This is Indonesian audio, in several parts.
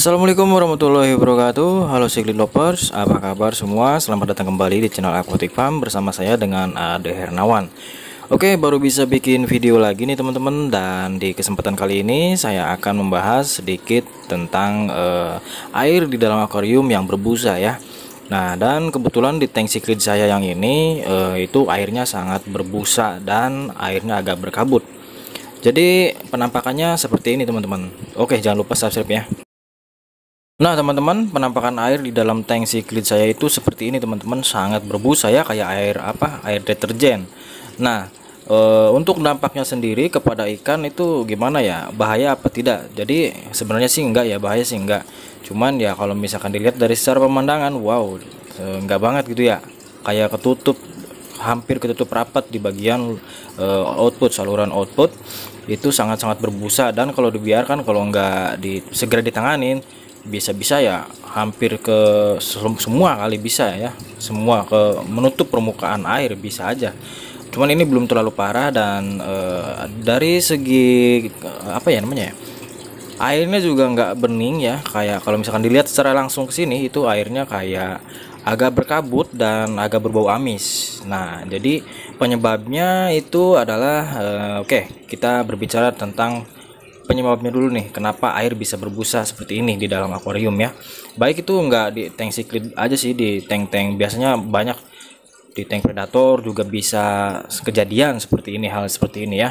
Assalamualaikum warahmatullahi wabarakatuh. Halo Cycling Lovers, apa kabar semua? Selamat datang kembali di channel Aquatic Farm bersama saya dengan Ade Hernawan. Oke, baru bisa bikin video lagi nih teman-teman. Dan di kesempatan kali ini saya akan membahas sedikit tentang air di dalam akuarium yang berbusa ya. Nah, dan kebetulan di tank cichlid saya yang ini itu airnya sangat berbusa dan airnya agak berkabut. Jadi penampakannya seperti ini teman-teman. Oke, jangan lupa subscribe ya. Nah teman-teman, penampakan air di dalam tank cichlid saya itu seperti ini teman-teman, sangat berbusa ya, kayak air deterjen. Nah untuk dampaknya sendiri kepada ikan itu gimana ya, bahaya apa tidak? Jadi sebenarnya sih enggak ya, bahaya sih enggak, cuman ya kalau misalkan dilihat dari secara pemandangan, wow, enggak banget gitu ya, kayak ketutup, hampir ketutup rapat di bagian output, saluran output itu sangat-sangat berbusa. Dan kalau dibiarkan, kalau enggak segera ditanganin, bisa-bisa ya hampir ke semua kali, bisa ya semua ke menutup permukaan air, bisa aja. Cuman ini belum terlalu parah. Dan dari segi apa ya namanya ya, airnya juga nggak bening ya, kayak kalau misalkan dilihat secara langsung ke sini itu airnya kayak agak berkabut dan agak berbau amis. Nah jadi penyebabnya itu adalah oke, kita berbicara tentang penyebabnya dulu nih, kenapa air bisa berbusa seperti ini di dalam akuarium ya. Baik itu enggak di tank cichlid aja sih, di tank-tank biasanya banyak, di tank predator juga bisa kejadian seperti ini, hal seperti ini ya.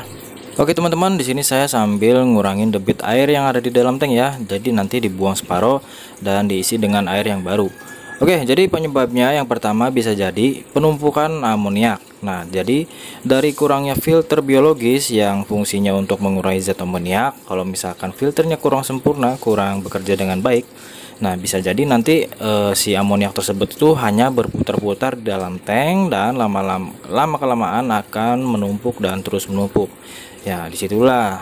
Oke teman-teman, di sini saya sambil ngurangin debit air yang ada di dalam tank ya. Jadi nanti dibuang separuh dan diisi dengan air yang baru. Oke, jadi penyebabnya yang pertama bisa jadi penumpukan amoniak. Nah, jadi dari kurangnya filter biologis yang fungsinya untuk mengurai zat amoniak. Kalau misalkan filternya kurang sempurna, kurang bekerja dengan baik, nah bisa jadi nanti si amoniak tersebut itu hanya berputar-putar di dalam tank dan lama kelamaan akan menumpuk dan terus menumpuk. Ya, disitulah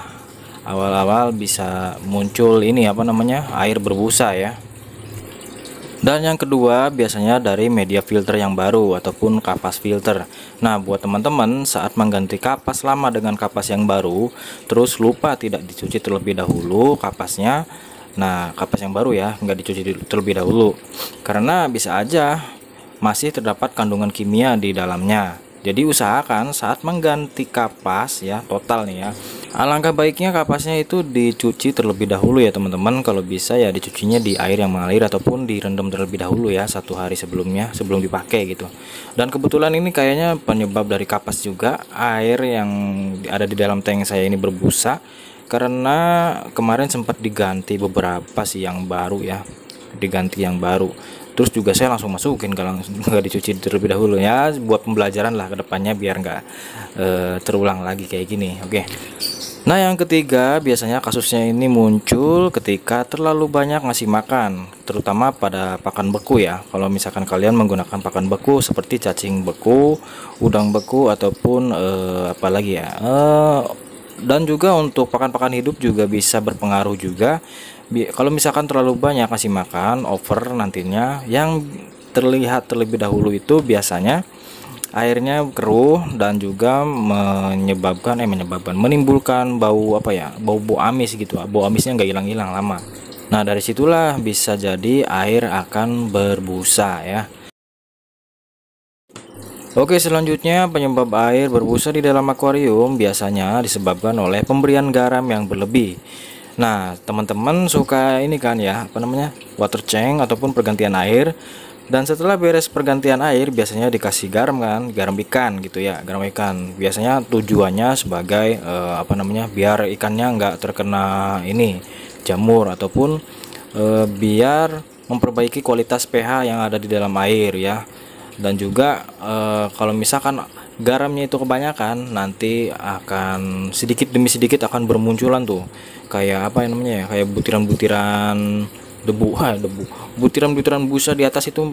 awal-awal bisa muncul ini apa namanya, air berbusa ya. Dan yang kedua biasanya dari media filter yang baru ataupun kapas filter. Nah buat teman-teman, saat mengganti kapas lama dengan kapas yang baru, terus lupa tidak dicuci terlebih dahulu kapasnya. Nah kapas yang baru ya, nggak dicuci terlebih dahulu, karena bisa aja masih terdapat kandungan kimia di dalamnya. Jadi usahakan saat mengganti kapas ya, total nih ya, alangkah baiknya kapasnya itu dicuci terlebih dahulu ya teman-teman. Kalau bisa ya dicucinya di air yang mengalir ataupun direndam terlebih dahulu ya, 1 hari sebelumnya, sebelum dipakai gitu. Dan kebetulan ini kayaknya penyebab dari kapas juga, air yang ada di dalam tank saya ini berbusa karena kemarin sempat diganti beberapa sih yang baru ya, diganti yang baru. Terus juga saya langsung masukin, kalau nggak dicuci terlebih dahulu ya, buat pembelajaran lah ke depannya biar nggak terulang lagi kayak gini. Oke. Nah yang ketiga biasanya kasusnya ini muncul ketika terlalu banyak ngasih makan, terutama pada pakan beku ya. Kalau misalkan kalian menggunakan pakan beku seperti cacing beku, udang beku, ataupun apalagi ya, dan juga untuk pakan-pakan hidup juga bisa berpengaruh juga. Kalau misalkan terlalu banyak kasih makan, over, nantinya yang terlihat terlebih dahulu itu biasanya airnya keruh dan juga menimbulkan bau apa ya, bau amis gitu. Bau amisnya nggak hilang-hilang lama. Nah dari situlah bisa jadi air akan berbusa ya. Oke, selanjutnya penyebab air berbusa di dalam akuarium biasanya disebabkan oleh pemberian garam yang berlebih. Nah teman-teman suka ini kan ya, apa namanya, water change ataupun pergantian air. Dan setelah beres pergantian air biasanya dikasih garam kan, garam ikan gitu ya, garam ikan. Biasanya tujuannya sebagai apa namanya, biar ikannya nggak terkena ini jamur, ataupun biar memperbaiki kualitas pH yang ada di dalam air ya. Dan juga kalau misalkan garamnya itu kebanyakan, nanti akan sedikit demi sedikit akan bermunculan tuh kayak apa namanya ya, kayak butiran-butiran debu, butiran-butiran busa di atas itu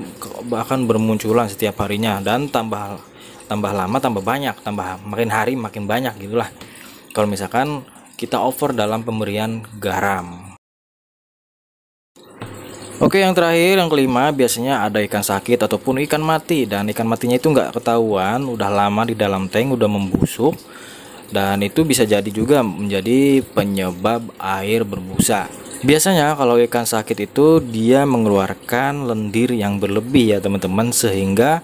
akan bermunculan setiap harinya. Dan tambah lama tambah banyak, makin hari makin banyak gitulah kalau misalkan kita over dalam pemberian garam. Oke, yang terakhir, yang kelima, biasanya ada ikan sakit ataupun ikan mati. Dan ikan matinya itu nggak ketahuan, udah lama di dalam tank, udah membusuk. Dan itu bisa jadi juga menjadi penyebab air berbusa. Biasanya kalau ikan sakit itu dia mengeluarkan lendir yang berlebih ya teman-teman, sehingga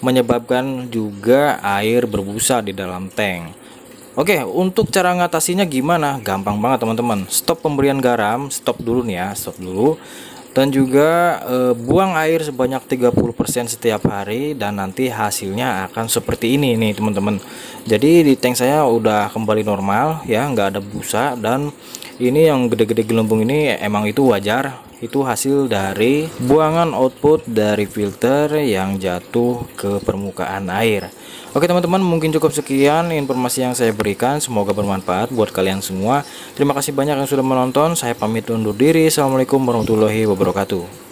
menyebabkan juga air berbusa di dalam tank. Oke, untuk cara ngatasinya gimana? Gampang banget teman-teman. Stop pemberian garam, stop dulu nih ya, stop dulu. Dan juga buang air sebanyak 30% setiap hari, dan nanti hasilnya akan seperti ini nih teman-teman. Jadi di tank saya udah kembali normal ya, nggak ada busa, dan ini yang gede-gede gelembung ini emang itu wajar, itu hasil dari buangan output dari filter yang jatuh ke permukaan air. Oke teman-teman, mungkin cukup sekian informasi yang saya berikan, semoga bermanfaat buat kalian semua. Terima kasih banyak yang sudah menonton, saya pamit undur diri. Assalamualaikum warahmatullahi wabarakatuh.